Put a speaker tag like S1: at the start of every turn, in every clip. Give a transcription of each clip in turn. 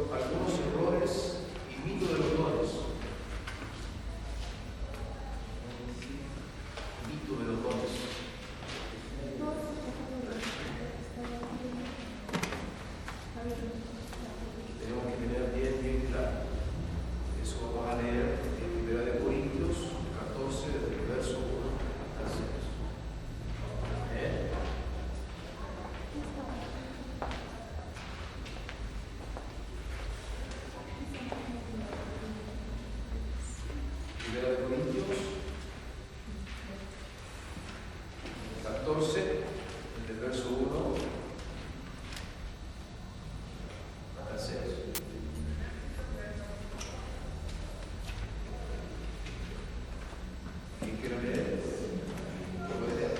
S1: algunos errores y mito de los dones. Mito de los dones. Tenemos que tener bien claro. Eso vamos a leer en 1 Corintios 14, desde el verso 1 al 6. Primera de Corintios 14, desde el verso 1 al 6. ¿Quién quiere leer? ¿Lo puede leer?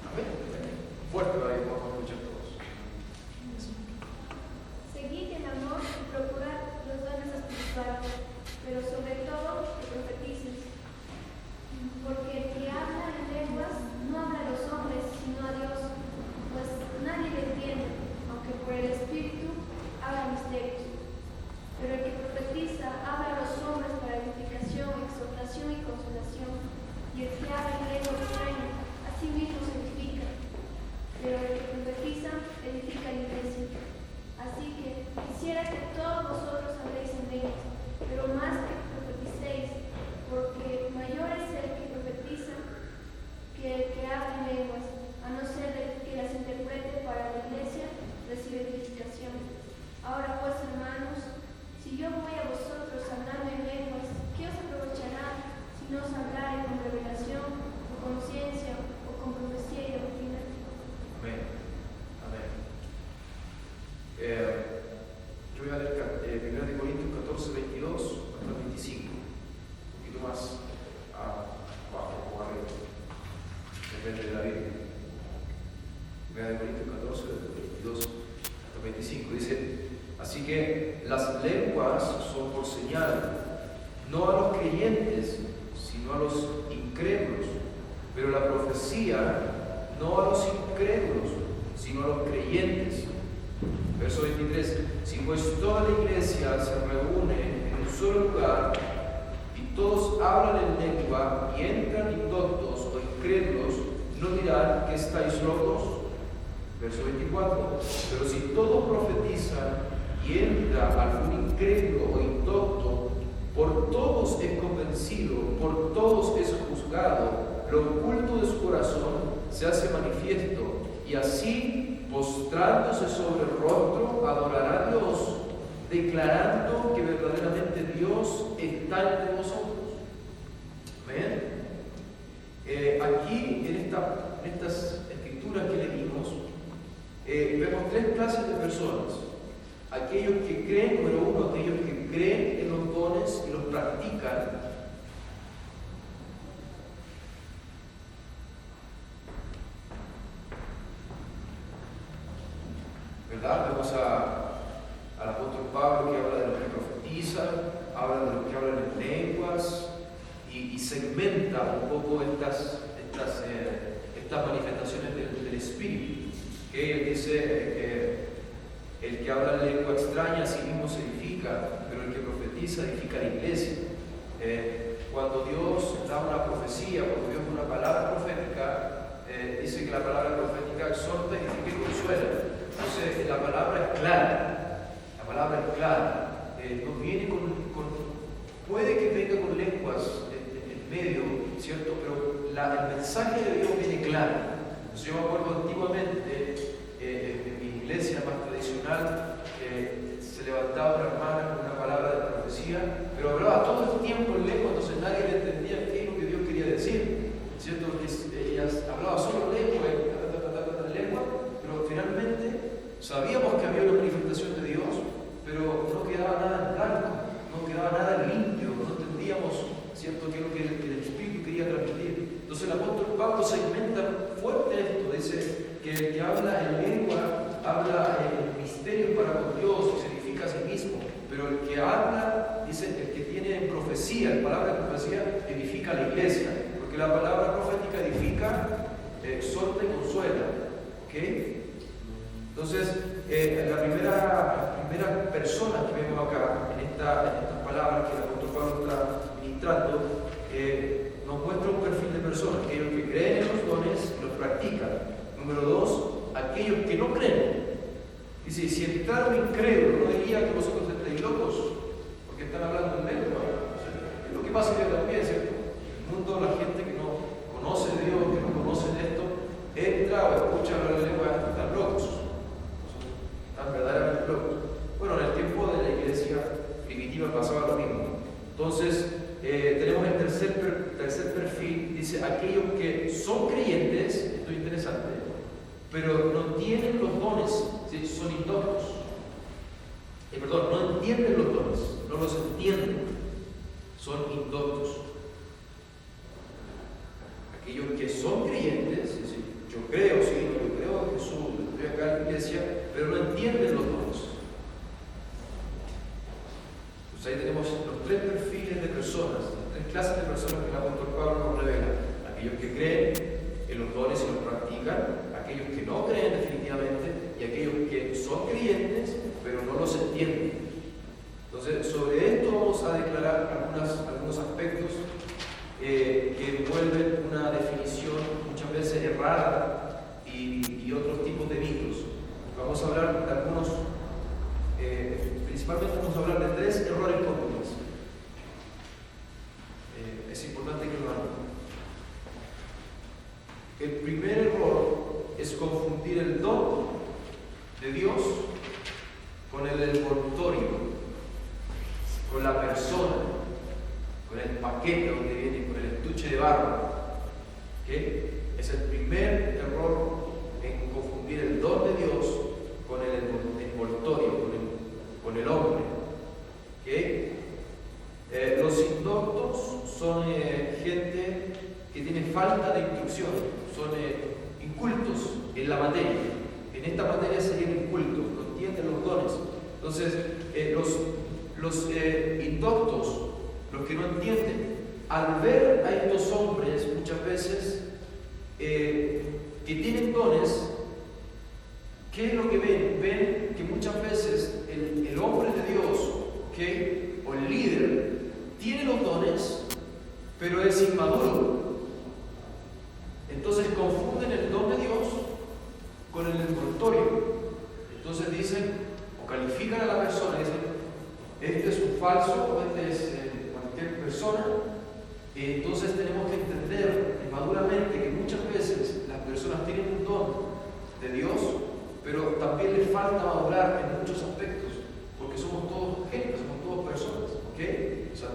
S1: A ver, fuerte para que podamos escuchar todos.
S2: Seguid el amor y procurad los dones espirituales, pero sobre todo que profetices. Porque el que habla en lenguas no habla a los hombres, sino a Dios, pues nadie le entiende, aunque por el Espíritu habla misterios. Pero el que profetiza habla a los hombres para edificación, exhortación y consolación, y el que habla en lengua extraña, a sí mismo se edifica. Pero el que profetiza edifica la iglesia. Así que quisiera que todos vosotros habléis en lenguas, pero más que profeticéis, porque mayor es el que profetiza que el que habla en lenguas, a no ser que las interprete para la iglesia, recibe edificación. Ahora pues, hermanos, si yo voy a vosotros hablando en lenguas, ¿qué os aprovechará si no os hablare con revelación, o con ciencia, o con profecía y doctrina?
S1: Amén. Amén. Yo voy a leer 1 Corintios 14, 22 hasta 25. Un poquito más abajo o arriba. Depende de la Biblia. 1 Corintios 14, 22 hasta 25. Dice: así que las lenguas son por señal, no a los creyentes, sino a los incrédulos. Pero la profecía, no a los incrédulos, sino a los creyentes. Verso 23. Si pues toda la iglesia se reúne en un solo lugar y todos hablan en lengua y entran indoctos o incrédulos, ¿no dirán que estáis locos? Verso 24. Pero si todos profetizan y entra algún incrédulo o indocto, por todos es convencido, por todos es juzgado, lo oculto de su corazón se hace manifiesto, y así, postrándose sobre el rostro, adorará a Dios, declarando que verdaderamente Dios está entre vosotros. ¿Ven? Aquí, en estas escrituras que leímos, vemos tres clases de personas. Aquellos que creen, número uno, aquellos que creen en los dones y los practican. ¿Verdad? Vemos al apóstol Pablo que habla de los que profetizan, habla de los que hablan en lenguas y segmenta un poco estas manifestaciones del Espíritu. Que él dice que el que habla en lengua extraña a sí mismo se edifica, pero el que profetiza edifica la iglesia. Cuando Dios da una profecía, cuando Dios da una palabra profética, dice que la palabra profética exhorta, edifica y consuela. Entonces la palabra es clara, la palabra es clara. No viene puede que venga con lenguas en medio, ¿cierto? Pero el mensaje de Dios viene claro. Entonces, yo me acuerdo antiguamente, en mi iglesia más tradicional, se levantaba una hermana con una palabra de profecía, pero hablaba todo el tiempo en lengua, entonces nadie le entendía qué es lo que Dios quería decir, ¿cierto? Porque ella hablaba solo lengua, pero finalmente sabíamos que había una manifestación de Dios, pero no quedaba nada en blanco, no quedaba nada limpio, no entendíamos, ¿cierto?, qué es lo que el Espíritu quería transmitir. Entonces el apóstol Pablo segmenta fuerte esto, dice que el que habla en lengua habla en misterio para con Dios y se edifica a sí mismo, pero el que habla, dice, el que tiene profecía, la palabra de profecía edifica a la iglesia, porque la palabra profética edifica, exhorta y consuela. ¿Okay? Entonces, la primera persona que vemos acá, en estas palabras que el apóstol Pablo está ministrando, nos muestra un perfil de personas, aquellos que creen en los dones y los practican. Número 2, aquellos que no creen. Dice, si entraron incrédulos, no diría que vosotros estéis locos, porque están hablando en lengua. Es lo que pasa que también, ¿cierto? El mundo, la gente que no conoce de Dios, que no conoce de esto, entra o escucha hablar de lengua, están locos. Están verdaderamente locos. Bueno, en el tiempo de la iglesia primitiva pasaba lo mismo. Entonces, tenemos el tercer perfil, dice, aquellos que son creyentes, esto es interesante, pero no tienen los dones, ¿sí? Son indoctos. No entienden los dones, no los entienden, son indoctos. Aquellos que son creyentes, es decir, yo creo en Jesús, estoy acá en la iglesia, pero no entienden los dones. Pues ahí tenemos los tres perfiles de personas, las tres clases de personas que el apóstol Pablo nos revela. Aquellos que creen en los dones y los practican, aquellos que no creen definitivamente y aquellos que son creyentes pero no los entienden. Entonces, sobre esto vamos a declarar algunos aspectos que envuelven una definición muchas veces errada y otros tipos de mitos. Vamos a hablar de algunos, principalmente vamos a hablar de 3 errores comunes. Es importante que lo hagan. El primer error es confundir el don de Dios con el envoltorio, con la persona, con el paquete donde viene, con el estuche de barro. ¿Okay? Es el primer error en confundir el don de Dios con el envoltorio, con el hombre. ¿Okay? Los indoctos son gente que tiene falta de instrucción, son incultos en la materia. En esta materia serían incultos, no entienden los dones. Entonces, los indoctos, los que no entienden, al ver a estos hombres muchas veces que tienen dones, ¿qué es lo que ven? Ven que muchas veces el hombre de Dios, ¿okay? O el líder, tiene los dones, pero es inmaduro. Entonces confunden el don de Dios con el envoltorio. Entonces dicen, o califican a la persona y dicen, este es un falso, o este es cualquier persona. Entonces tenemos que entender maduramente que muchas veces las personas tienen un don de Dios, pero también les falta madurar en muchos aspectos, porque somos todos gente, somos todos personas, ¿ok? O sea,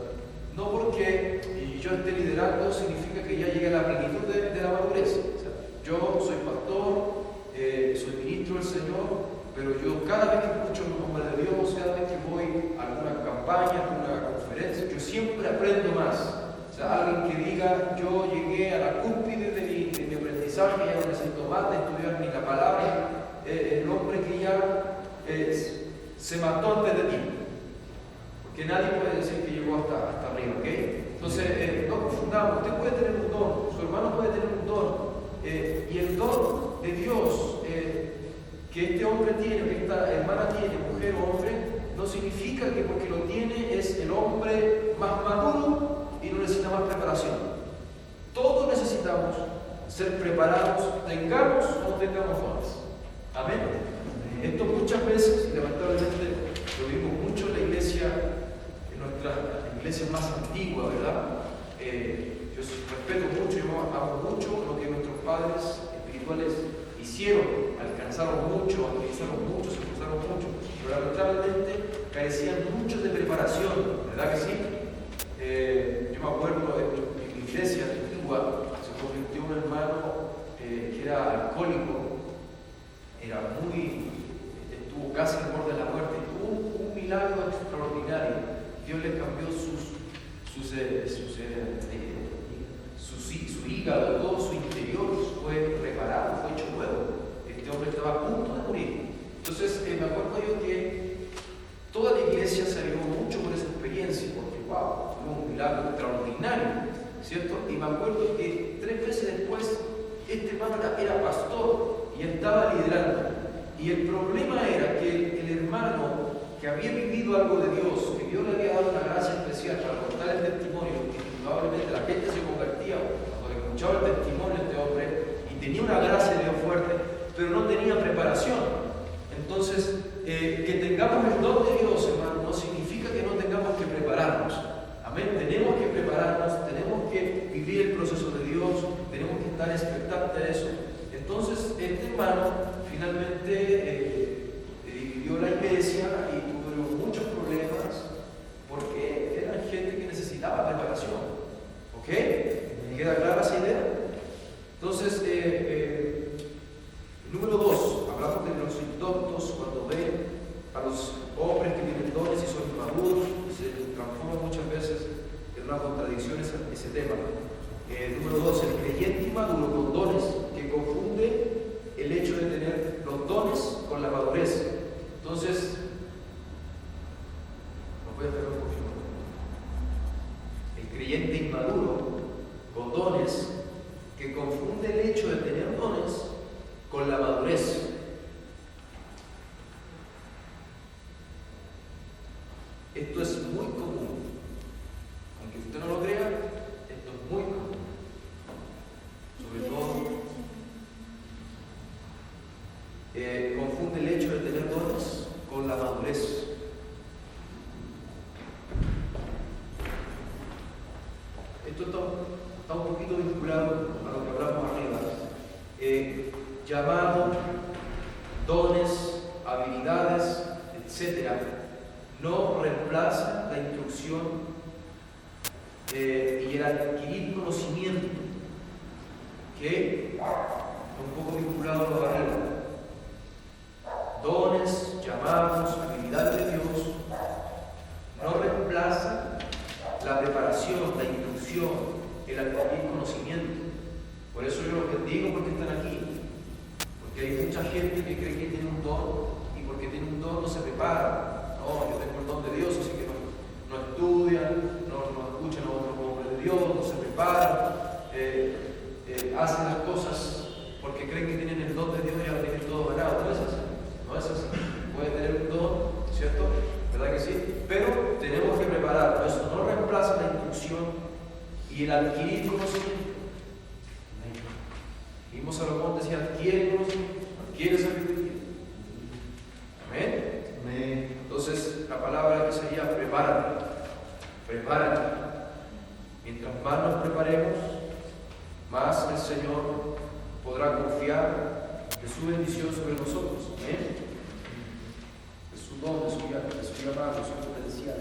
S1: no porque yo esté liderando significa que ya llegue a la plenitud de la madurez. O sea, yo soy pastor, soy ministro del Señor, pero yo cada vez que escucho el nombre de Dios, cada vez que voy a alguna campaña, a alguna conferencia, yo siempre aprendo más. O sea, alguien que diga, yo llegué a la cúspide de mi aprendizaje, ya no necesito más de estudiar ni la palabra, el hombre que ya se mató antes de ti. Porque nadie puede decir que llegó hasta arriba, ¿ok? Entonces, no confundamos, usted puede tener un don, su hermano puede tener un don, y el don de Dios que este hombre tiene, que esta hermana tiene, mujer o hombre, no significa que porque lo tiene es el hombre más maduro y no necesita más preparación. Todos necesitamos ser preparados, tengamos o no tengamos dones. Amén. Esto muchas veces, y lamentablemente lo vimos mucho en la iglesia, en nuestra iglesia más antigua, ¿verdad? Yo respeto mucho, yo amo mucho lo que nuestros padres espirituales hicieron, alcanzaron mucho, utilizaron mucho, se esforzaron mucho, pero lamentablemente carecían mucho de preparación, ¿verdad que sí? Yo me acuerdo en mi iglesia antigua se convirtió un hermano que era alcohólico, estuvo casi al borde de la muerte, tuvo un milagro extraordinario. Dios le cambió su hígado, todo su interior fue reparado, fue hecho nuevo. Este hombre estaba a punto de morir. Entonces me acuerdo yo que toda la iglesia se ayudó mucho por esa experiencia, porque wow, fue un milagro extraordinario, ¿cierto? Y me acuerdo que 3 meses después este hermano era pastor y estaba liderando. Y Y el problema era que el hermano que había vivido algo de Dios, que Dios le había dado una gracia especial para contar el testimonio, que probablemente la gente se convertía cuando escuchaba el testimonio de este hombre, y tenía una gracia de Dios fuerte, pero no tenía preparación. Entonces, que tengamos el don de Dios, hermano, no significa que no tengamos que prepararnos. Amén. Tenemos que prepararnos, tenemos que vivir el proceso de Dios, tenemos que estar expectantes de eso. Entonces, este hermano finalmente dividió la iglesia y tuvo muchos problemas porque eran gente que necesitaba preparación. ¿Ok? ¿Queda clara esa idea? Entonces, número 2, hablamos de los indoctos cuando ven a los hombres que tienen dones y son inmaduros, se transforma muchas veces en una contradicción ese tema. Número 2, el creyente inmaduro con dones que confunde el hecho de tener los dones con la madurez. Entonces, no puede esperar un poquito. El creyente inmaduro con dones que confunde el hecho de tener dones con la madurez. Esto es muy común. Aunque usted no lo crea, esto es muy común. Sobre todo, confunde el hecho de tener dones con la madurez. Esto está un poquito vinculado a lo que hablamos arriba. Llamado, dones, habilidades, etcétera, no reemplazan la instrucción y el adquirir conocimiento, que un poco vinculado a lo de arriba. Dones, llamados, habilidades de Dios no reemplazan la preparación, la instrucción, el adquirir conocimiento. Por eso yo los bendigo porque están aquí. Porque hay mucha gente que cree que tiene un don y porque tiene un don no se prepara. No, yo tengo el don de Dios, así que no estudian, no escuchan a otro hombre de Dios, no se preparan, hacen las cosas porque creen que tienen el don de Dios y ya lo tienen todo ganado. No es así, no es así. Puede tener un don, ¿cierto? ¿Verdad que sí? Pero tenemos que prepararlo. Eso no reemplaza la instrucción y el adquirir conocimiento. Mismo Salomón decía, adquiere conocimiento, adquiere sabiduría. Amén. Amén. Entonces, la palabra que sería prepárate, prepárate. Mientras más nos preparemos, más el Señor podrá confiar de su bendición sobre nosotros. Amén. De su don, de su llamado, de su potencial.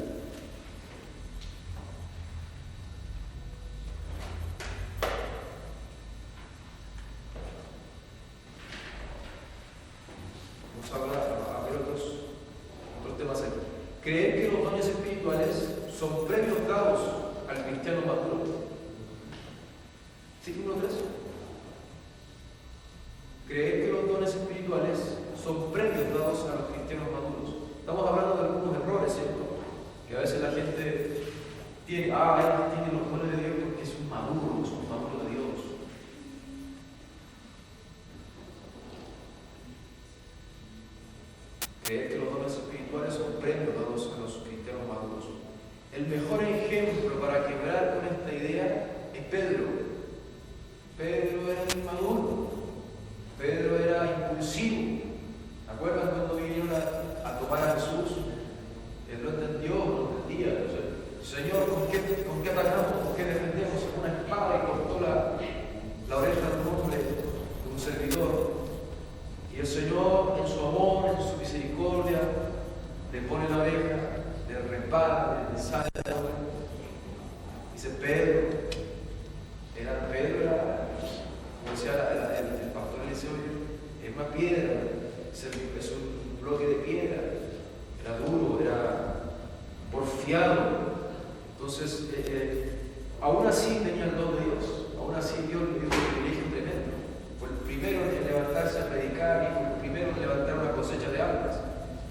S1: Creer que los dones espirituales son premios dados al cristiano maduro. ¿Sí, número 3? Creer que los dones espirituales son premios dados a los cristianos maduros. Estamos hablando de algunos errores, ¿cierto? Que a veces la gente tiene, él tiene los dones de Dios porque es un maduro de Dios. Creer que los dones espirituales son premios dados a los cristianos maduros. El mejor ejemplo para quebrar con esta idea es Pedro. Pedro era inmaduro. Pedro era impulsivo. ¿Se acuerdan cuando vinieron a tomar a Jesús? Él lo entendió, lo entendía. Señor, ¿con qué atacamos? ¿Con qué defendemos? Una espada y cortó la oreja de un hombre, de un servidor. Y el Señor, en su amor, en su misericordia, le pone la oreja, le repara, le sale la oreja. Dice Pedro, como decía el pastor Eliseo, es una piedra, es un bloque de piedra, era duro, era porfiado. Entonces, aún así tenía el don de Dios, aún así Dios le dio un privilegio tremendo. Fue el primero en levantarse a predicar y fue el primero en levantar una cosecha de almas.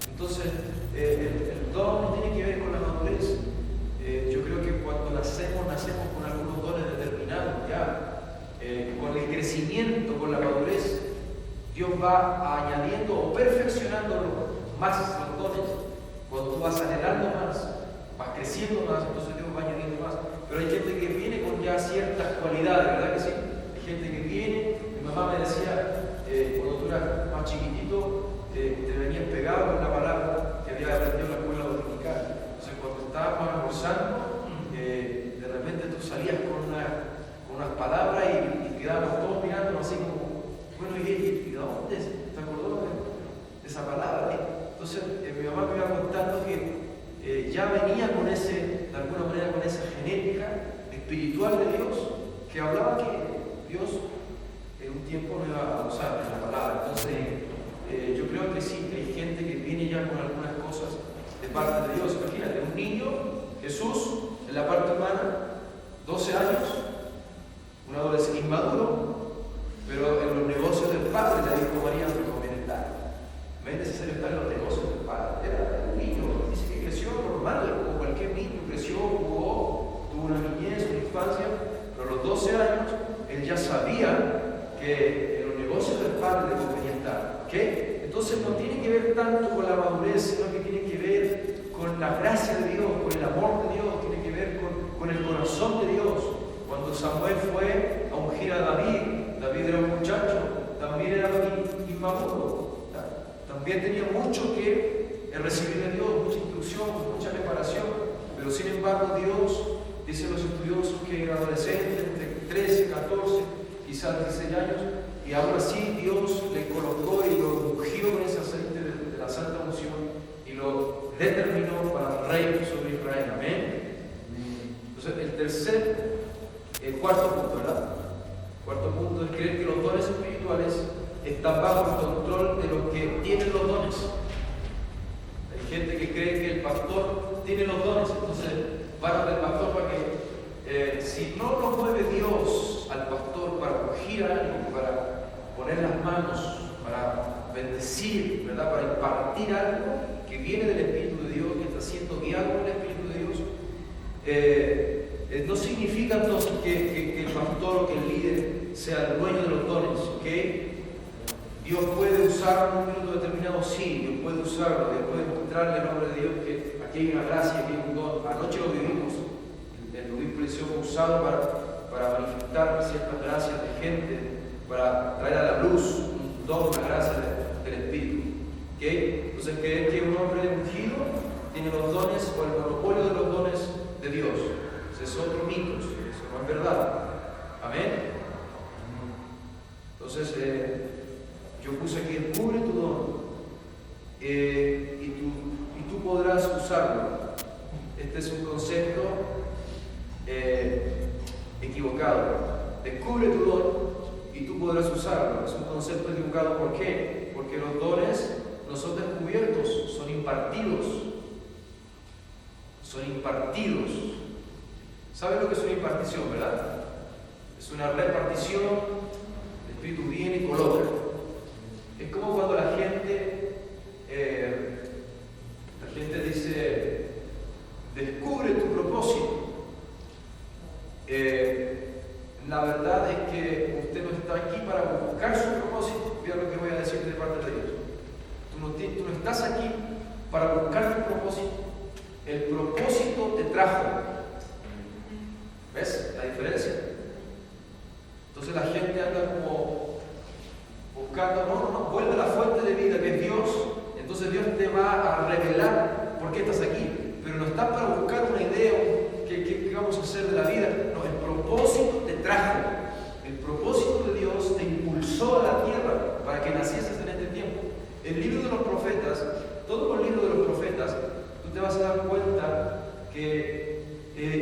S1: Entonces, el don no tiene que ver con la madurez. Yo creo que cuando nacemos con algunos dones determinados ya. Con el crecimiento, con la madurez, Dios va añadiendo o perfeccionando más los dones, cuando tú vas anhelando más, vas creciendo más, entonces Dios va añadiendo más. Pero hay gente que viene con ya ciertas cualidades, ¿verdad que sí? Hay gente que viene, mi mamá me decía, cuando tú eras más chiquitito, te venías pegado con la palabra que había aprendido en la escuela dominical. Entonces cuando estábamos almorzando, de repente tú salías con unas palabras y quedábamos todos mirando así como, bueno, ¿y de dónde te acordó de esa palabra? Entonces mi mamá me iba contando que ya venía con de alguna manera con esa genética espiritual de Dios, que hablaba que Dios en un tiempo no iba a usar la palabra. Entonces yo creo que sí, que hay gente que viene ya con algunas cosas de parte de Dios. Imagínate, un niño, Jesús, en la parte humana, 12 años, un adolescente inmaduro, pero en los negocios del Padre le dijo María, me conviene estar. No es necesario estar en los negocios del Padre. Era un niño, dice que creció normal, como cualquier niño, creció, jugó, tuvo una niñez, una infancia, pero a los 12 años él ya sabía que en los negocios del Padre le convenía estar. ¿Okay? Entonces no tiene que ver tanto con la madurez, sino que tiene que ver con la gracia de Dios, con el amor de Dios, tiene que ver con el corazón de Dios. Cuando Samuel fue a ungir a David, David era un muchacho, también era inmaduro, también tenía mucho que recibir de Dios, mucha instrucción, mucha preparación, pero sin embargo Dios, dicen los estudiosos, que era adolescente, de 13, 14, quizás 16 años, y ahora sí Dios le colocó y lo ungió con ese aceite de la santa unción y lo determinó para rey sobre Israel. Amén. Entonces el cuarto punto, ¿verdad? El cuarto punto es creer que los dones espirituales están bajo el control de los que tienen los dones. Hay gente que cree que el pastor tiene los dones, entonces van a ver al pastor para que si no lo mueve Dios al pastor para ungir a alguien, para poner las manos, para bendecir, ¿verdad? Para impartir algo que viene del Espíritu de Dios, que está siendo guiado por el Espíritu de Dios, no significa entonces que el pastor o que el líder sea el dueño de los dones, ¿ok? Dios puede usarlo en un minuto determinado, sí, Dios puede usarlo, Dios puede mostrarle al hombre de Dios que aquí hay una gracia, aquí hay un don. Anoche lo vivimos, el obispo Eliseo fue usado para manifestar ciertas gracias de gente, para traer a la luz un don, una gracia del Espíritu. ¿Okay? Entonces, creer que un hombre ungido tiene los dones o el monopolio de los dones de Dios. Ese es otro mito, eso no es verdad. Amén. Entonces, yo puse aquí, descubre tu don y tú podrás usarlo. Este es un concepto equivocado. Descubre tu don y tú podrás usarlo. Es un concepto equivocado. ¿Por qué? Porque los dones no son descubiertos, son impartidos. Son impartidos. ¿Saben lo que es una impartición, verdad? Es una repartición. El Espíritu viene y coloca. Es como cuando la gente dice, descubre tu propósito. La verdad es que usted no está aquí para buscar su propósito. Mira lo que voy a decir de parte de Dios. Tú no estás aquí para buscar tu propósito. El propósito te trajo. ¿Ves la diferencia? Entonces la gente anda como buscando, no, vuelve a la fuente de vida que es Dios. Entonces Dios te va a revelar por qué estás aquí. Pero no estás para buscar una idea, ¿qué vamos a hacer de la vida? No, el propósito te trajo. El propósito de Dios te impulsó a la tierra para que nacieses en este tiempo. El libro de los profetas, todos los libros de los profetas, tú te vas a dar cuenta que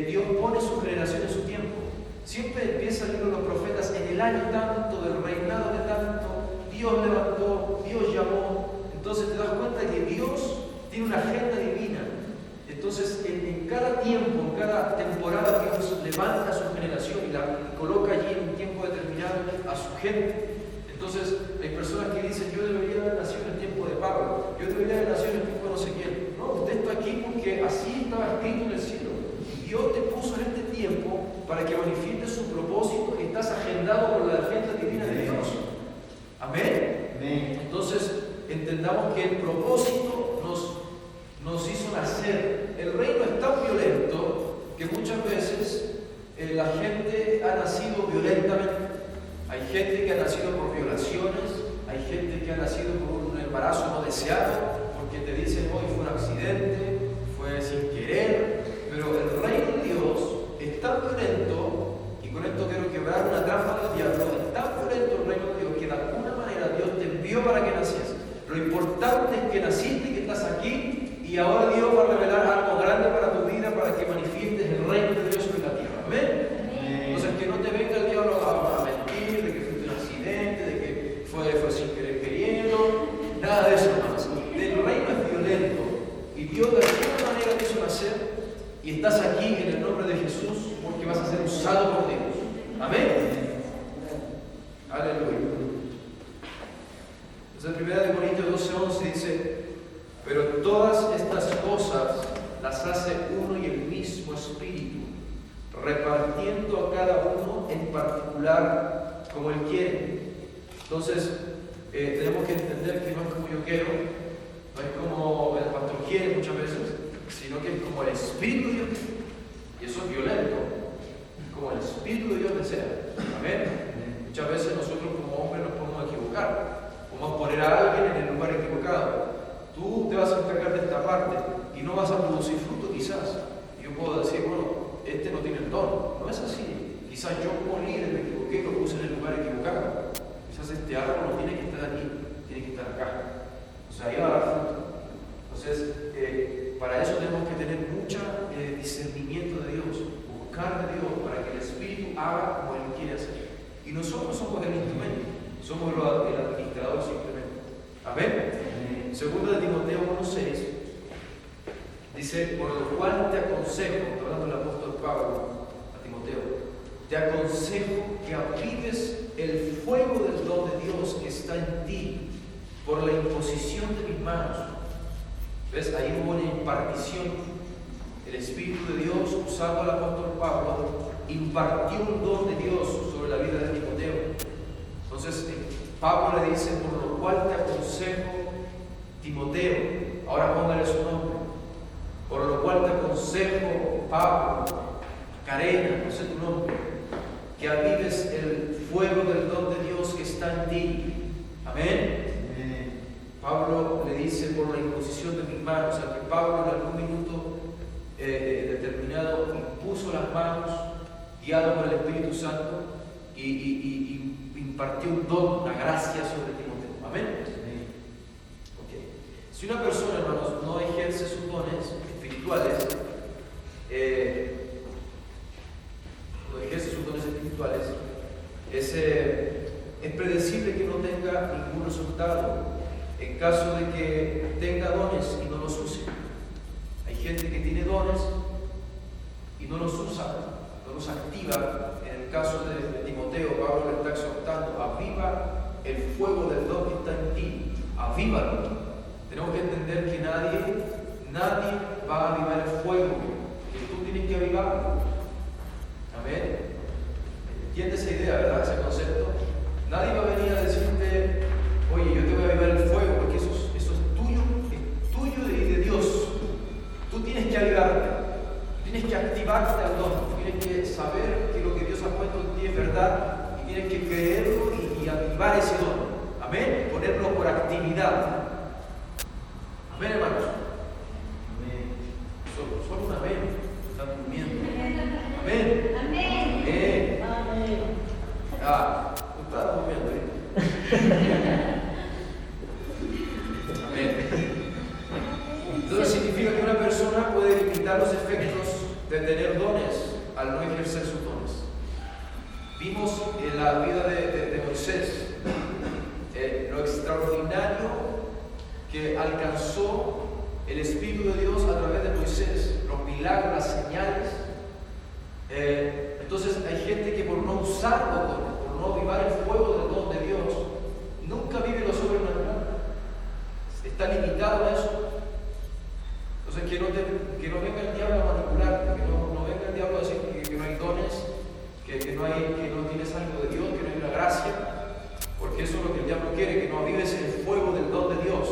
S1: Dios pone su generación en su tiempo. Siempre empieza el libro de los profetas en el año tanto, del reinado de tanto, Dios levantó, Dios llamó. Entonces te das cuenta que Dios tiene una agenda divina. Entonces en cada tiempo, en cada temporada, Dios levanta a su generación y la coloca allí en un tiempo determinado a su gente. Entonces hay personas que dicen, yo debería haber nacido en el tiempo de Pablo, yo debería haber nacido en el tiempo de no sé quién. No, usted está aquí porque así estaba escrito en el cielo. Dios te puso en este tiempo para que manifiestes su propósito y estás agendado por la agenda divina de Dios. Amén. Amén. Entonces, entendamos que el propósito nos hizo nacer. El reino es tan violento que muchas veces la gente ha nacido violentamente. Hay gente que ha nacido por violaciones, hay gente que ha nacido por un embarazo no deseado, porque te dicen hoy fue un accidente, fue sin querer, pero el reino de Dios es tan violento, y con esto quiero quebrar una trampa del diablo, es tan violento el reino de Dios que de alguna manera Dios te envió para que nacieras. Lo importante es que naciste, que estás aquí, y ahora Dios va a revelar algo grande para tu vida, para que manifiestes el reino de Dios sobre la tierra. ¿Amén? Entonces, que no te venga el diablo a mentir de que fue un accidente, de que fue sin querer queriendo, nada de eso, hermanos. El reino es violento, y Dios de alguna manera te hizo nacer, y estás aquí en el nombre de Jesús porque vas a ser usado por Dios. Amén. Aleluya. Entonces, 1 Corintios 12:11 dice: pero todas estas cosas las hace uno y el mismo Espíritu, repartiendo a cada uno en particular como Él quiere. Entonces, tenemos que entender que no es como yo quiero, no es como el pastor quiere muchas veces, sino que es como el Espíritu de Dios quiere. Y eso es violento, como el Espíritu de Dios desea. Amén. Muchas veces nosotros como hombres nos podemos equivocar, podemos poner a alguien en el lugar equivocado. Tú te vas a encargar de esta parte y no vas a producir fruto quizás. Yo puedo decir, bueno, este no tiene el don. No es así. Quizás yo como líder me equivoqué y lo puse en el lugar equivocado. Quizás este árbol no tiene que estar aquí, tiene que estar acá. O sea, ahí va a dar fruto. Entonces, para eso tenemos que tener mucho discernimiento de Dios, buscar de Dios para que el Espíritu haga como Él quiere hacer. Y nosotros somos el instrumento, somos el administrador simplemente. Amén. Segundo de Timoteo 1:6 dice: por lo cual te aconsejo, hablando el apóstol Pablo a Timoteo, te aconsejo que avives el fuego del don de Dios que está en ti por la imposición de mis manos. ¿Ves? Ahí hubo una impartición. El Espíritu de Dios, usando al apóstol Pablo, impartió un don de Dios sobre la vida de Timoteo. Entonces, Pablo le dice: por lo cual te aconsejo, Timoteo, ahora póngale su nombre, por lo cual te aconsejo, Pablo, Karena, no sé tu nombre, que avives el fuego del don de Dios que está en ti. Amén. Pablo le dice: por la imposición de mis manos. O sea, que Pablo en algún minuto determinado impuso las manos, guiado por el Espíritu Santo, y impartió un don, una gracia sobre Timoteo. Amén. Si una persona, hermanos, no ejerce sus dones espirituales, es predecible que no tenga ningún resultado en caso de que tenga dones y no los use. Hay gente que tiene dones y no los usa, no los activa. En el caso de Timoteo, Pablo le está exhortando: aviva el fuego del don que está en ti, avívalo. Tenemos que entender que nadie va a avivar el fuego, que tú tienes que avivarlo. Amén. ¿Entiendes esa idea, verdad? Ese concepto. Nadie va a venir a decirte: oye, yo te voy a avivar el fuego, porque eso es tuyo y de Dios. Tú tienes que avivarte, tienes que activarte al don, tienes que saber que lo que Dios ha puesto en ti es verdad, y tienes que creerlo y avivar ese don. Amén. Ponerlo por actividad. Amén, hermanos. Amén. Solo un amén. Están durmiendo. Amén. Amén. Amén. Tú estás durmiendo, Amén. Entonces significa que una persona puede limitar los efectos de tener dones al no ejercer sus dones. Vimos en la vida de Moisés lo extraordinario que alcanzó el Espíritu de Dios a través de Moisés, los milagros, las señales. Entonces hay gente que por no usar los dones, por no avivar el fuego del don de Dios, nunca vive lo sobrenatural. Está limitado a eso. Entonces que no venga el diablo a manipularte, que no venga el diablo a decir que no hay dones, que no tienes algo de Dios, que no hay una gracia, porque eso es lo que el diablo quiere, que no avives el fuego del don de Dios.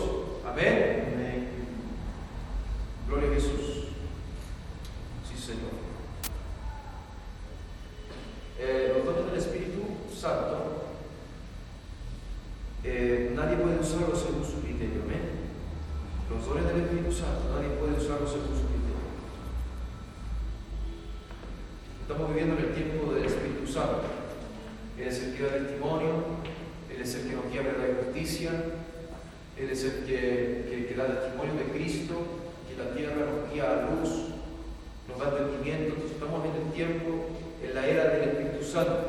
S1: que da testimonio de Cristo, que la tierra nos guía a luz, nos da entendimiento. Entonces estamos en el tiempo, en la era del Espíritu Santo.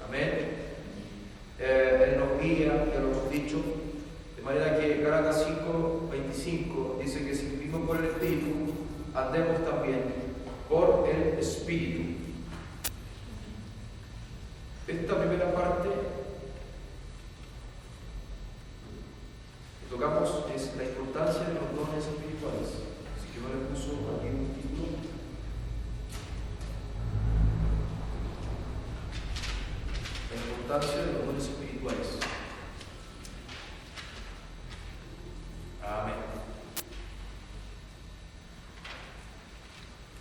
S1: Amén. Él nos guía, ya lo hemos dicho, de manera que Gálatas 5:25 dice que si vivimos por el Espíritu, andemos también por el Espíritu. Esta primera parte que tocamos es la importancia de los dones espirituales. Así que no le puso aquí un título. La importancia de los dones espirituales. Amén.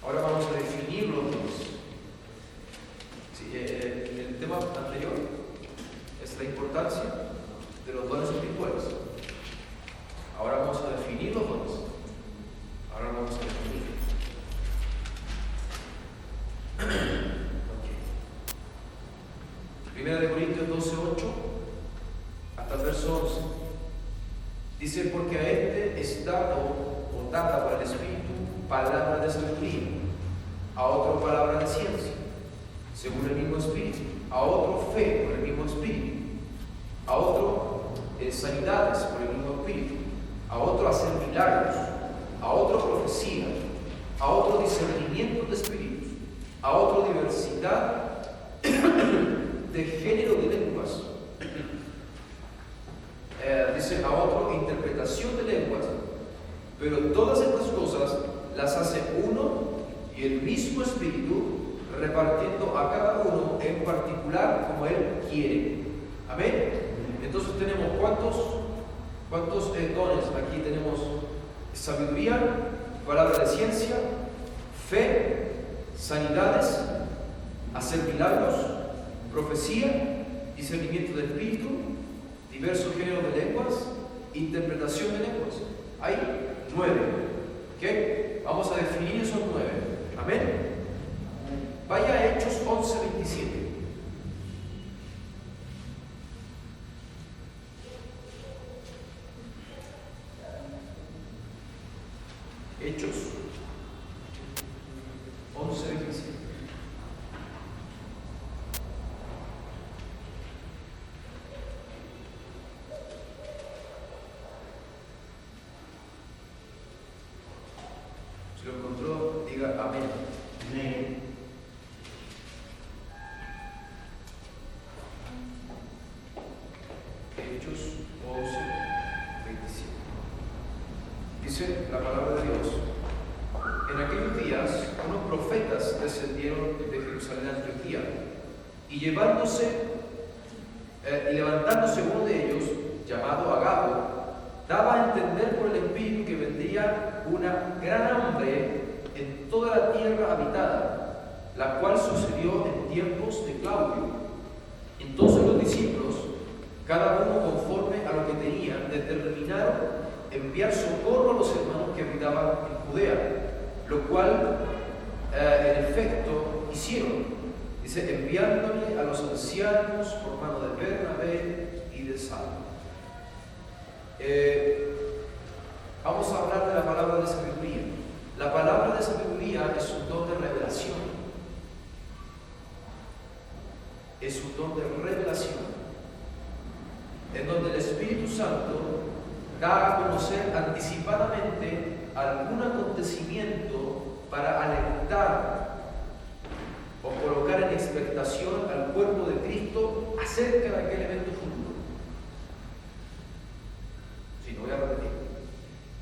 S1: Ahora vamos a definir los dones. Sí, el tema anterior es la importancia de los dones espirituales. Ahora vamos a definir los dones. Ahora vamos a definir. Primera de Corintios 12:8 hasta el verso 11. Dice, porque a este es dado o dada por el Espíritu palabra de sabiduría, a otro palabra de ciencia, según el mismo Espíritu, a otro fe por el mismo Espíritu, a otro sanidades por el mismo Espíritu, a otro hacer milagros, a otro profecía, a otro discernimiento de espíritus, a otro diversidad de género de lenguas, dice a otro interpretación de lenguas, pero todas estas cosas las hace uno y el mismo Espíritu, repartiendo a cada uno en particular como Él quiere. Amén. Entonces tenemos ¿cuántos dones? Aquí tenemos sabiduría, palabra de ciencia, fe, sanidades, hacer milagros, profecía, discernimiento del espíritu, diversos géneros de lenguas, interpretación de lenguas. Hay 9. ¿Okay? Vamos a definir esos 9. Amén. Vaya a Hechos 11:27. Hechos 11:27. Si lo encontró, diga amén. Amén. Hechos 11:27. Dice la palabra de Dios: en aquellos días unos profetas descendieron de Jerusalén a Antioquía, y levantándose uno de ellos, llamado Agabo, daba a entender por el Espíritu que vendría una gran hambre en toda la tierra habitada, la cual sucedió en tiempos de Claudio. Entonces los discípulos, cada uno conforme a lo que tenían, determinaron enviar socorro a los hermanos que habitaban en Judea, lo cual en efecto hicieron. Dice, enviándole a los ancianos por mano de Bernabé y de Saulo. Vamos a hablar de la palabra de sabiduría. La palabra de sabiduría es un don de revelación. Es un don de revelación, en donde el Espíritu Santo da a conocer anticipadamente algún acontecimiento para alentar o colocar en expectación al cuerpo de Cristo acerca de aquel evento futuro. Sí, no voy a repetir.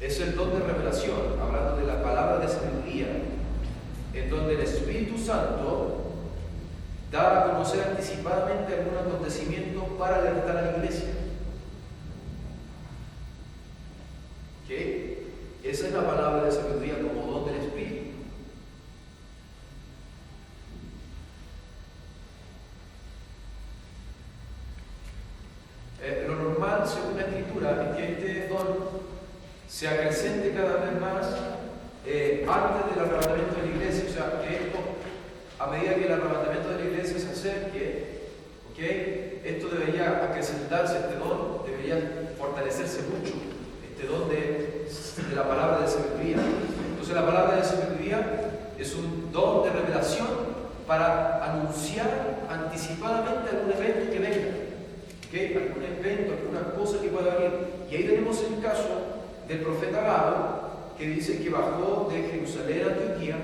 S1: Es el don de revelación, hablando de la palabra de sabiduría, en donde el Espíritu Santo da a conocer anticipadamente algún acontecimiento para alertar a la iglesia. ¿Okay? Esa es la palabra de sabiduría como don del Espíritu. Lo normal, según la Escritura, es que este don se acrecente cada vez más antes del arrebatamiento de la iglesia. O sea, que esto, a medida que el arrebatamiento de la iglesia se acerque, ¿okay? Esto debería acrecentarse, este don debería fortalecerse mucho, ¿De dónde? De la palabra de sabiduría. Entonces la palabra de sabiduría es un don de revelación para anunciar anticipadamente algún evento que venga. ¿Okay? Algún evento, alguna cosa que pueda venir. Y ahí tenemos el caso del profeta Agabo, que dice que bajó de Jerusalén a Antioquía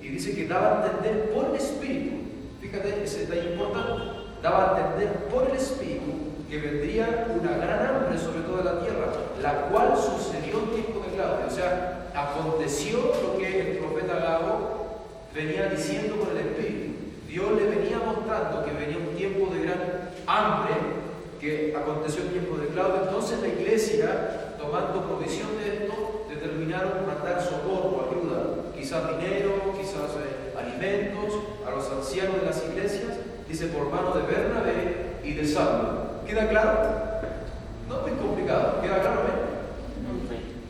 S1: y dice que daba a entender por el Espíritu, fíjate ese detalle importante, daba a entender por el Espíritu que vendría una gran hambre sobre toda la tierra, la cual sucedió en tiempo de Claudio. O sea, aconteció lo que el profeta Agabo venía diciendo por el Espíritu. Dios le venía mostrando que venía un tiempo de gran hambre, que aconteció en tiempo de Claudio. Entonces la iglesia, tomando provisión de esto, determinaron mandar socorro, ayuda, quizás dinero, quizás alimentos a los ancianos de las iglesias, dice por mano de Bernabé y de Saulo. ¿Queda claro? No es muy complicado, ¿queda claro?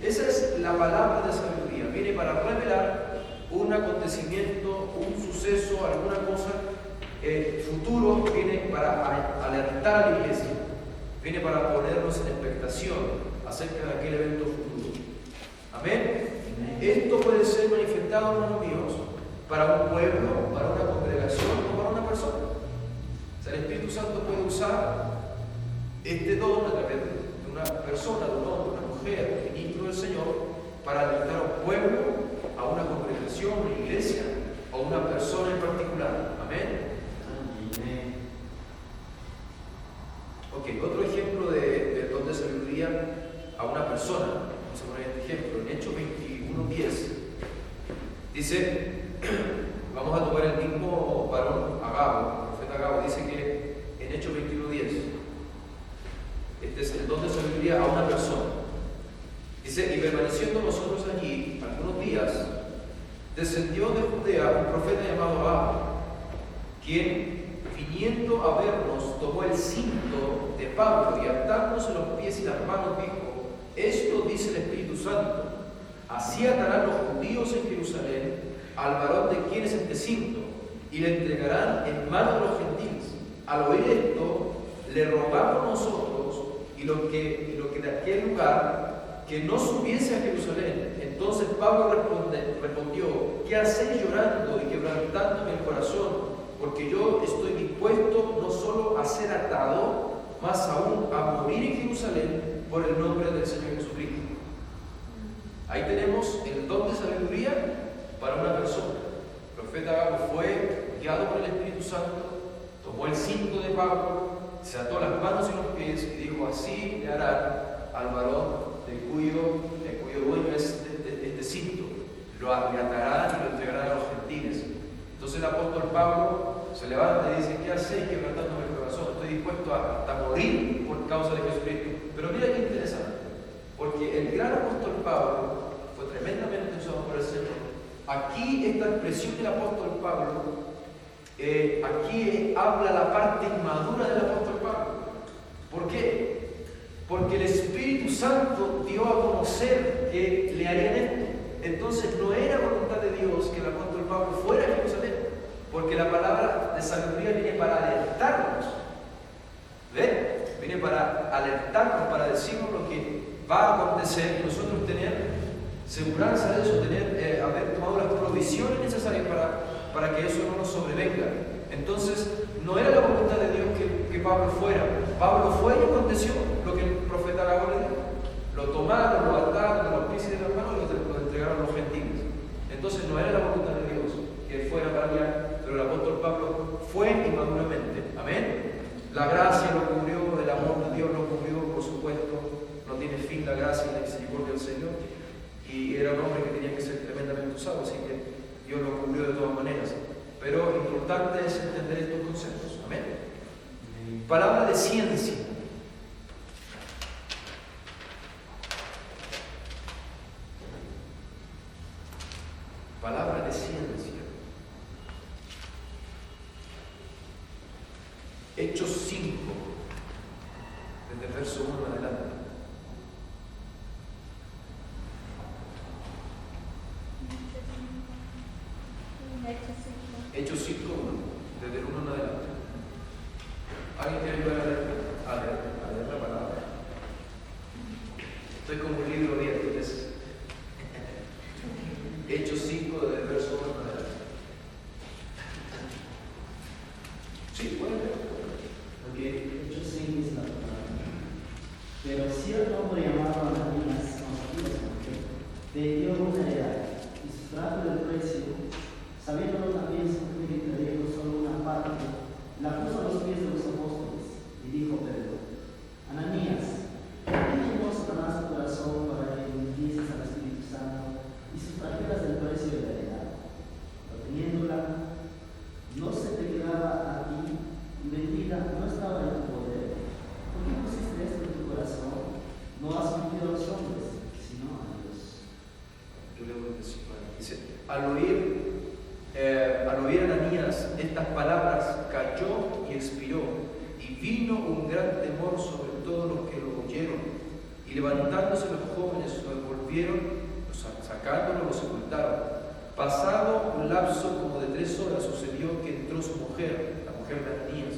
S1: Esa es la palabra de sabiduría, viene para revelar un acontecimiento, un suceso, alguna cosa futuro, viene para alertar a la iglesia, viene para ponernos en expectación acerca de aquel evento futuro. Amén. Esto puede ser manifestado, hermanos míos, para un pueblo, para una congregación o para una persona. O sea, el Espíritu Santo puede usar este don a través de una persona, de un hombre, una mujer, ministro del Señor, para alertar a un pueblo, a una congregación, una iglesia o a una persona en particular. Amén. Ok, otro ejemplo del don de sabiduría a una persona. Vamos a poner este ejemplo en Hechos 21:10. Dice, vamos a tomar el mismo varón Agabo, el profeta Agabo, dice que en Hechos 21:10, este es el don de sabiduría a una persona. Dice, y permaneciendo nosotros allí algunos días, descendió de Judea un profeta llamado Agabo, quien, viniendo a vernos, tomó el cinto de Pablo y atándose los pies y las manos dijo, esto dice el Espíritu Santo, así atarán los judíos en Jerusalén al varón de quien es este cinto y le entregarán en manos de los gentiles. Al oír esto, le rogamos nosotros y lo que de aquel lugar que no subiese a Jerusalén. Entonces Pablo respondió, ¿qué hacéis llorando y quebrantándome el corazón? Porque yo estoy dispuesto no solo a ser atado, más aún a morir en Jerusalén por el nombre del Señor Jesucristo. Ahí tenemos el don de sabiduría para una persona. El profeta Agabo fue guiado por el Espíritu Santo, tomó el cinto de Pablo, se ató las manos y los pies y dijo, así le harán al varón de cuyo dueño es este cinto. Lo atarán y lo entregarán a los gentiles. Entonces el apóstol Pablo se levanta y dice, ¿qué hacéis quebrantándome el corazón? Estoy dispuesto hasta morir por causa de Jesucristo. Pero mira qué interesante, porque el gran apóstol Pablo fue tremendamente usado por el Señor. Aquí esta expresión del apóstol Pablo, aquí habla la parte inmadura del apóstol Pablo. ¿Por qué? Porque el Espíritu Santo dio a conocer que le harían esto. Entonces no era voluntad de Dios que el apóstol Pablo fuera a Jerusalén, porque la palabra de sabiduría viene para alertarnos. ¿Ven? Viene para alertarnos, para decirnos lo que va a acontecer y nosotros tener seguridad de eso, haber tomado las provisiones necesarias para que eso no nos sobrevenga. Entonces, no era la voluntad de Dios que Pablo fuera. Pablo fue y aconteció lo que el profeta Agabo le dijo. Lo tomaron, lo ataron de los pies y de las manos y lo entregaron a los gentiles. Entonces, no era la voluntad de Dios que fuera para allá, pero el apóstol Pablo fue inmaduramente. Amén. La gracia lo cubrió, el amor de Dios lo cubrió, por supuesto. No tiene fin la gracia y la misericordia del Señor. Y era un hombre que tenía que ser tremendamente usado, así que Dios lo cubrió de todas maneras. Pero lo importante es entender estos conceptos. Amén. Palabra de ciencia. Palabra de ciencia. Hechos 5, desde el verso 1 en adelante. Hechos 5, desde el 1 en adelante. ¿Alguien quiere ayudar a leer la palabra? Estoy como un libro
S3: le dio una heredad y sustrajo del precio, sabiéndolo también suplir que le dio solo una parte, la puso a los pies de los apóstoles y dijo Pedro: Ananías, ¿qué llenó Satanás tu corazón para que mintieses al Espíritu Santo y sustrajeras del precio de la heredad? Obteniéndola, no se te quedaba a ti, y vendida no estaba en tu poder. ¿Por qué pusiste esto en tu corazón? No has mentido a los hombres, sino a Dios.
S1: Yo leo el versículo. Dice, al oír Ananías estas palabras, cayó y expiró, y vino un gran temor sobre todos los que lo oyeron. Y levantándose los jóvenes, lo envolvieron, sacándolo, lo sepultaron. Pasado un lapso como de 3 horas, sucedió que entró su mujer, la mujer de Ananías,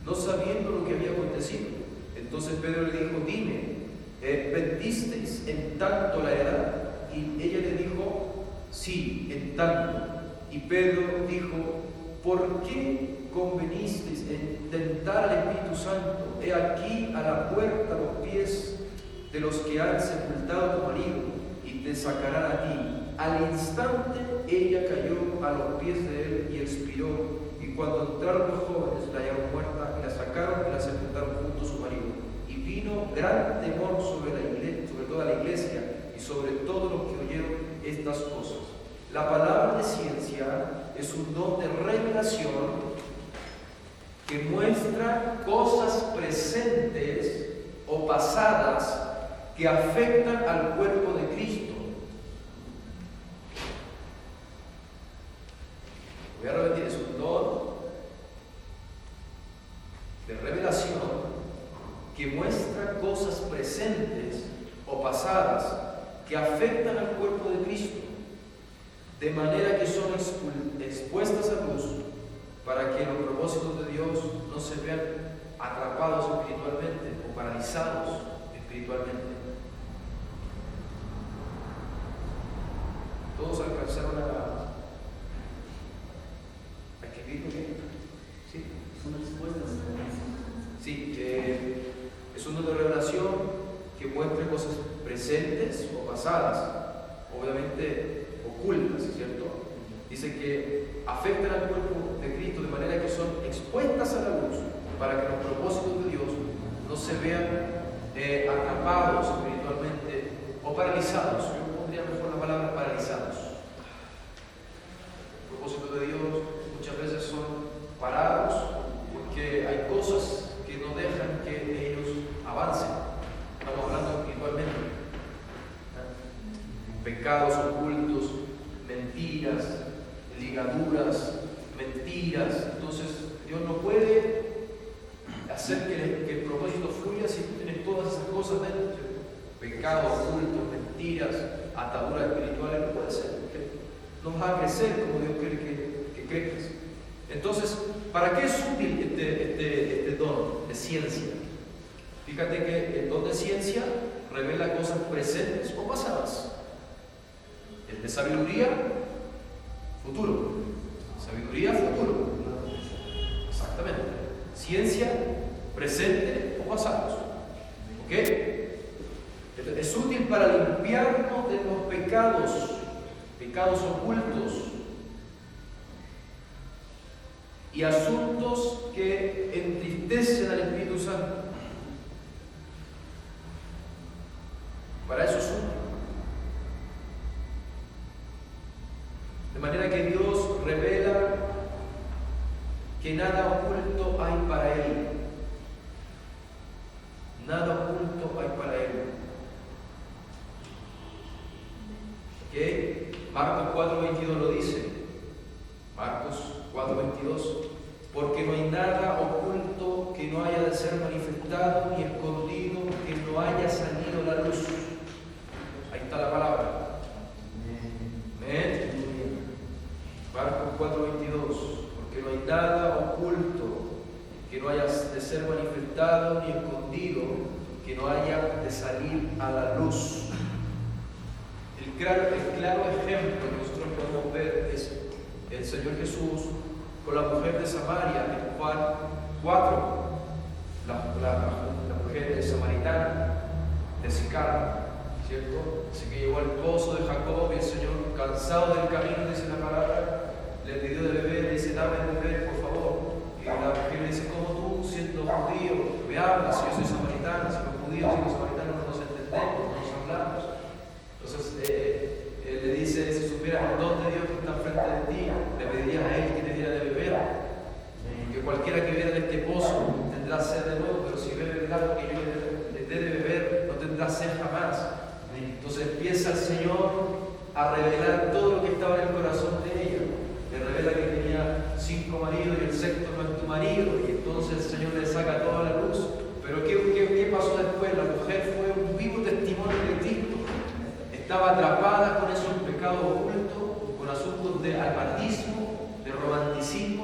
S1: no sabiendo lo que había acontecido. Entonces Pedro le dijo: dime, ¿vendisteis en tanto la heredad? Y ella le dijo: sí, en tanto. Y Pedro dijo: ¿por qué convenisteis en tentar al Espíritu Santo? He aquí a la puerta los pies de los que han sepultado a tu marido, y te sacarán a ti. Al instante ella cayó a los pies de él y expiró, y cuando entraron los jóvenes la hallaron muerta, y la sacaron y la sepultaron junto a su marido. Y vino gran temor sobre toda la iglesia y sobre todos los que oyeron estas cosas. La palabra de ciencia es un don de revelación que muestra cosas presentes o pasadas que afectan al cuerpo de Cristo. Voy a repetir, es un don de revelación que muestra cosas presentes o pasadas que afectan al cuerpo de Cristo, de manera que son expuestas a luz para que los propósitos de Dios no se vean atrapados espiritualmente o paralizados espiritualmente. Todos alcanzaron a escribir bien. ¿Sí?
S3: Son expuestas a la
S1: Sí, es un don de revelación que muestra cosas presentes o pasadas, obviamente ocultas, ¿cierto? Dice que afectan al cuerpo de Cristo de manera que son expuestas a la luz para que los propósitos de Dios no se vean atrapados espiritualmente o paralizados. Yo pondría mejor la palabra paralizados. Los propósitos de Dios muchas veces son parados porque hay cosas que no dejan que ellos avancen. Estamos hablando espiritualmente. Pecados ocultos, mentiras, ligaduras, mentiras. Entonces Dios no puede hacer que el propósito fluya si tú tienes todas esas cosas dentro. Pecados ocultos, mentiras, ataduras espirituales, no puede ser. No vas a crecer como Dios quiere que crezcas. Entonces, ¿para qué es útil este don de ciencia? Fíjate que el don de ciencia revela cosas presentes o pasadas. El de sabiduría, futuro. Sabiduría, futuro. Exactamente. Ciencia, presente o pasados. ¿Ok? Es útil para limpiarnos de los pecados ocultos y asuntos que entristecen al Espíritu Santo. Para eso es útil. De manera que Dios revela que nada oculto hay para Él. Nada oculto hay para Él. ¿Ok? Marcos 4:22 lo dice. Marcos 4:22. Porque no hay nada oculto que no haya de ser manifestado ni escondido que no haya salido a la luz. Ahí está la palabra. Amén. Marcos 4:22. Porque no hay nada oculto que no haya de ser manifestado ni escondido que no haya de salir a la luz. El claro ejemplo que nosotros podemos ver es el Señor Jesús con la mujer de Samaria en Juan 4, la mujer samaritana de Sicar. ¿cierto? Así que llegó al pozo de Jacob y el Señor, cansado del camino, dice la palabra, le pidió de beber, le dice, dame de beber, por favor. Y la mujer le dice, ¿cómo tú, siendo judío, me hablas? Si yo soy samaritana, si los judíos y los samaritanos no nos entendemos, no nos hablamos. Entonces, él le dice, si supieras el don de Dios que está enfrente de ti, le pedirías a él que te diera de beber. Que cualquiera que viera de este pozo tendrá sed de nuevo, pero si bebe el agua que yo le dé de beber, no tendrá sed jamás. Entonces empieza el Señor a revelar todo lo que estaba en el corazón de ella. Le revela que tenía 5 maridos y el sexto no es tu marido, y entonces el Señor le saca toda la luz. Pero ¿qué pasó después? La mujer fue un vivo testimonio de Cristo. Estaba atrapada con esos pecados ocultos, con asuntos de almatismo, de romanticismo,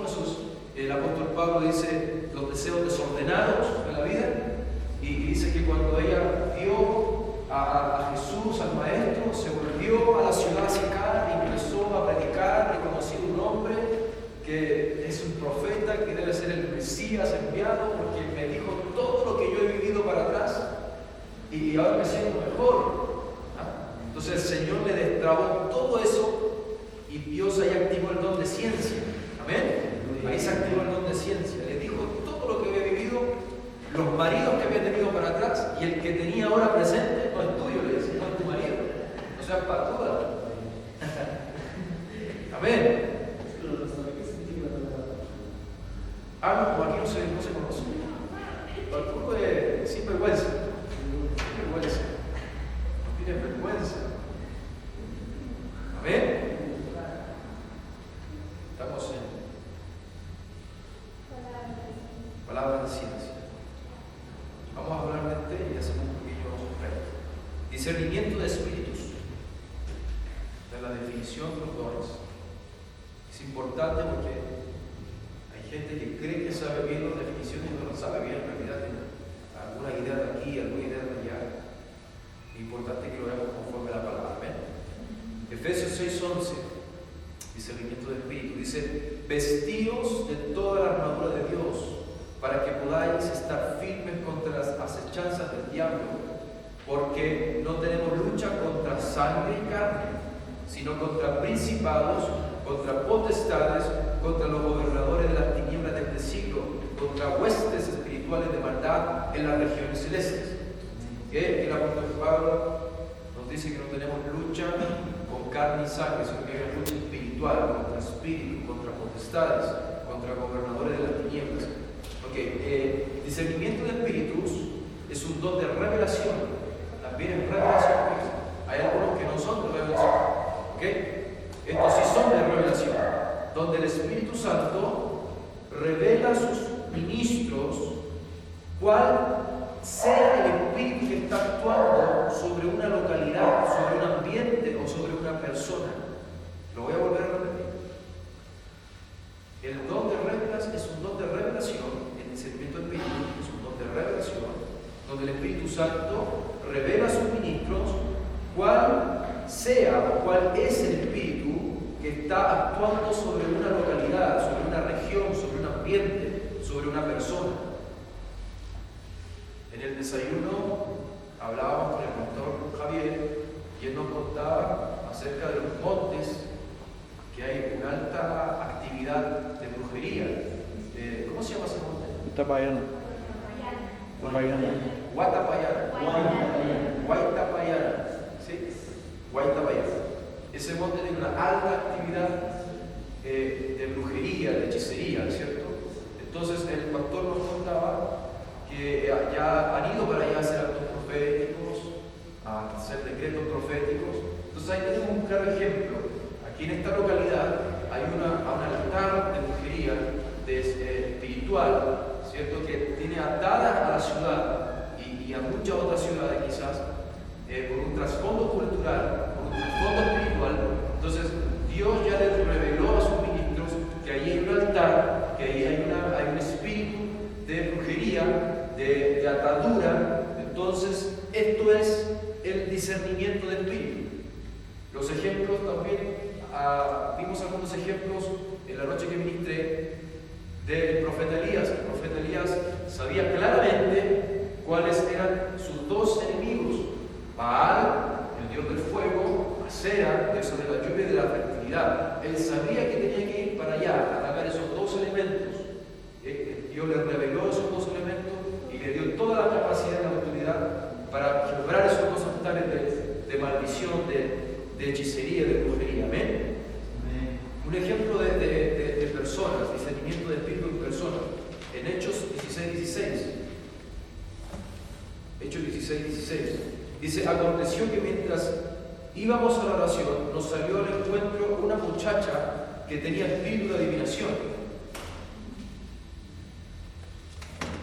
S1: el apóstol Pablo dice los deseos desordenados de la vida, y dice que cuando ella vio a Jesús, al Maestro, se volvió a la ciudad a Sicar y empezó a predicar, reconocido un hombre que es un profeta, que debe ser el Mesías enviado, porque me dijo todo lo que yo he vivido para atrás y ahora me siento mejor. Entonces el Señor le destrabó todo eso y Dios ahí activó el don de ciencia. Amén. Ahí se activó el don de ciencia. Le dijo todo lo que había vivido, los maridos que había tenido para atrás, y el que tenía ahora presente no es tuyo, le dice, no es tu marido. O sea, para todas. Amén. Algo aquí no se conoce. Tampoco es sin vergüenza. Sin vergüenza. No tiene vergüenza. Amén. Estamos en palabras de ciencia. Vamos a hablar de este y hacemos un pequeño reto. Discernimiento de espíritus. De la definición de los dones. Es importante porque hay gente que cree que sabe bien las definiciones y no lo sabe bien. En realidad tiene alguna idea de aquí, alguna idea de allá. Es importante que lo veamos conforme a la palabra. ¿Ven? Efesios 6:11. Discernimiento de espíritu. Dice, vestíos de toda la armadura de Dios, para que podáis estar firmes contra las acechanzas del diablo, porque no tenemos lucha contra sangre y carne, sino contra principados, contra potestades, contra los gobernadores de las tinieblas de este siglo, contra huestes espirituales de maldad en las regiones celestes. Que el apóstol Pablo nos dice que no tenemos lucha con carne y sangre, sino que hay lucha espiritual, contra espíritus, contra potestades, contra gobernadores de las tinieblas. Discernimiento de espíritus es un don de revelación. También es revelación. Hay algunos que no son de revelación. Estos sí son de revelación, donde el Espíritu Santo revela a sus ministros cuál sea el espíritu que está actuando sobre una localidad, sobre un ambiente o sobre una persona. Lo voy a volver a repetir. El don de revelación es un don de revelación. El discernimiento del espíritu es un don de revelación, donde el Espíritu Santo revela a sus ministros cuál es el espíritu que está actuando sobre una localidad, sobre una región, sobre un ambiente, sobre una persona. En el desayuno hablábamos con el pastor Javier y él nos contaba acerca de los montes, que hay una alta actividad de brujería. ¿Cómo se llama ese monte?
S4: Guatapayana.
S1: Guaitapayana. ¿Sí? Guaitapayana. Ese monte tiene una alta actividad de brujería, de hechicería, ¿cierto? Entonces el pastor nos contaba que ya han ido para allá a hacer actos proféticos, a hacer decretos proféticos. Entonces ahí tenemos un claro ejemplo. Aquí en esta localidad hay un altar de brujería espiritual, ¿cierto? Que tiene atada a la ciudad y a muchas otras ciudades quizás, por un trasfondo cultural, por un trasfondo espiritual. Entonces Dios ya les reveló a sus ministros que ahí hay un altar, que ahí hay un espíritu de brujería, de atadura. Entonces esto es el discernimiento del espíritu. Los ejemplos también, vimos algunos ejemplos en la noche que ministré del profeta Elías. El profeta Elías sabía claramente cuáles eran sus dos enemigos, Baal cera, de la lluvia de la fertilidad. Él sabía que tenía que ir para allá, a sacar esos dos elementos. Dios le reveló esos dos elementos y le dio toda la capacidad y la autoridad para quebrar esos dos altares de maldición, de hechicería, de brujería. Amén. Un ejemplo de personas, discernimiento de espíritu en personas, en Hechos 16:16. Hechos 16:16. Dice: aconteció que mientras íbamos a la oración, nos salió al encuentro una muchacha que tenía espíritu de adivinación.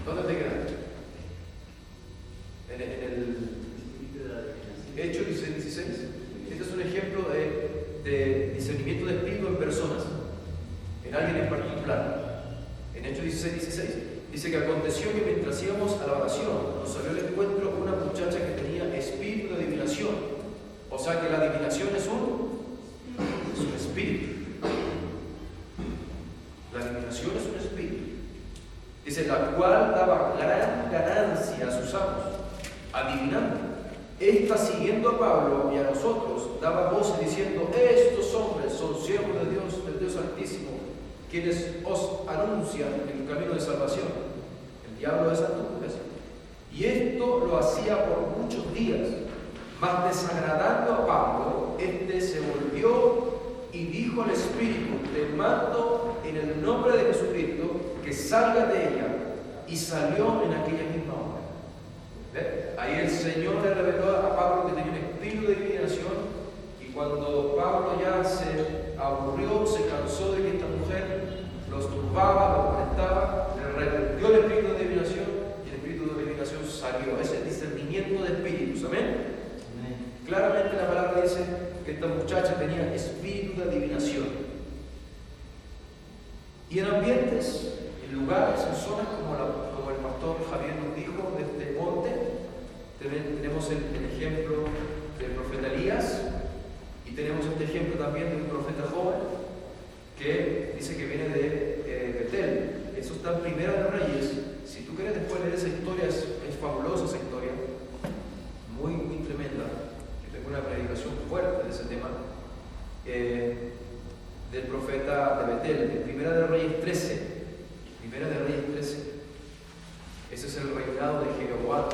S1: ¿Dónde te quedas? En el Hechos 16:16. Este es un ejemplo de discernimiento de espíritu en personas, en alguien en particular. En Hechos 16:16 dice que aconteció que mientras íbamos a la oración, nos salió al encuentro una muchacha que tenía espíritu de adivinación. O sea que la adivinación es un espíritu. La adivinación es un espíritu. Dice, la cual daba gran ganancia a sus amos, adivinando. Esta, siguiendo a Pablo y a nosotros, daba voces diciendo: estos hombres son siervos de Dios, del Dios Altísimo, quienes os anuncian el camino de salvación. El diablo es Satanás. Y esto lo hacía por muchos días. Mas desagradando a Pablo, este se volvió y dijo al Espíritu: te mando en el nombre de Jesucristo que salga de ella. Y salió en aquella misma hora. ¿Ve? Ahí el Señor le reveló a Pablo que tenía un espíritu de adivinación, y cuando Pablo ya se aburrió, se cansó de que esta mujer los turbaba, los molestaba, le reprendió el espíritu de adivinación, y el espíritu de adivinación salió. Ese es el discernimiento de espíritus. ¿Amén? Claramente la palabra dice que esta muchacha tenía espíritu de adivinación. Y en ambientes, en lugares, en zonas como el pastor Javier nos dijo, de este monte, tenemos el ejemplo del profeta Elías, y tenemos este ejemplo también de un profeta joven que dice que viene de Betel. Eso está en Primera de Reyes. Si tú quieres después leer esa historia, es fabulosa esa historia, muy, muy tremenda. Una predicación fuerte de ese tema, del profeta de Betel, en Primera de Reyes 13. Primera de Reyes 13. Ese es el reinado de Jeroboam.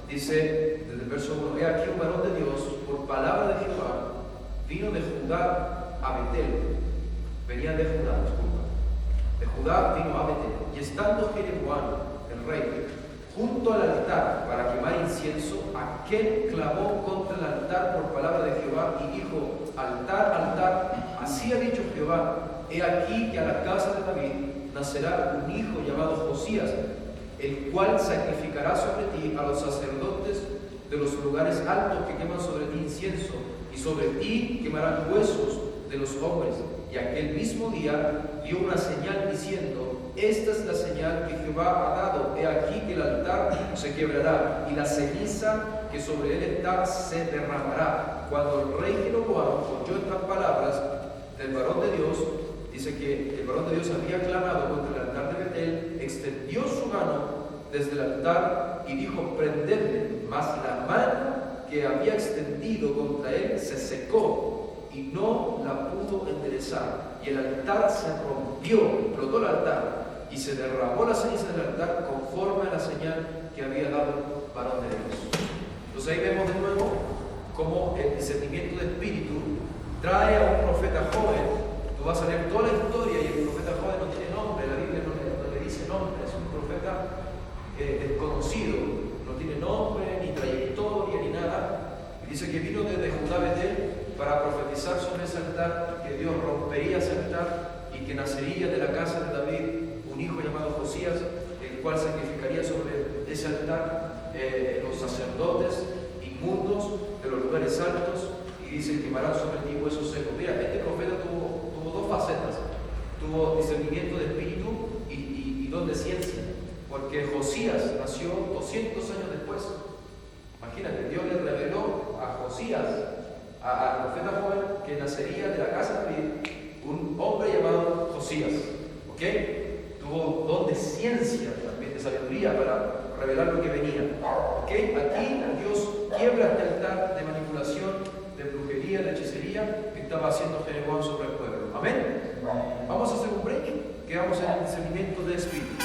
S1: Dice desde el verso 1: he aquí un varón de Dios, por palabra de Jehová, vino de Judá a Betel. Venía de Judá, disculpa. De Judá vino a Betel. Y estando Jeroboam, el rey, junto al altar para quemar incienso, aquel clamó contra el altar por palabra de Jehová y dijo: altar, altar, así ha dicho Jehová: he aquí que a la casa de David nacerá un hijo llamado Josías, el cual sacrificará sobre ti a los sacerdotes de los lugares altos que queman sobre ti incienso, y sobre ti quemarán huesos de los hombres. Y aquel mismo día dio una señal diciendo: esta es la señal que Jehová ha dado: he aquí que el altar se quebrará y la ceniza que sobre él está se derramará. Cuando el rey Jeroboam oyó estas palabras del varón de Dios, dice que el varón de Dios había clamado contra el altar de Betel, extendió su mano desde el altar y dijo: prendedle. Mas la mano que había extendido contra él se secó y no la pudo enderezar, y el altar se rompió, explotó el altar, y se derramó la ceniza del altar conforme a la señal que había dado el varón de Dios. Entonces ahí vemos de nuevo cómo el discernimiento de espíritu trae a un profeta joven. Tú vas a leer toda la historia y el profeta joven no tiene nombre, la Biblia no le dice nombre, es un profeta desconocido, no tiene nombre, ni trayectoria, ni nada. Y dice que vino desde Judá a Betel para profetizar sobre ese altar, que Dios rompería ese altar y que nacería de la casa de David un hijo llamado Josías, el cual sacrificaría sobre ese altar los sacerdotes inmundos de los lugares altos, y dice: quemarán sobre ti huesos secos. Mira, este profeta tuvo dos facetas: tuvo discernimiento de espíritu y don de ciencia, porque Josías nació 200 años después. Imagínate, Dios le reveló a Josías, al profeta joven, que nacería de la casa de David un hombre llamado Josías. ¿Ok? Tuvo don de ciencia, también de sabiduría, para revelar lo que venía. ¿Ok? Aquí Dios quiebra este altar de manipulación, de brujería, de hechicería, estaba haciendo Jeroboam sobre el pueblo. Amén. Vamos a hacer un break. Quedamos en el discernimiento del Espíritu.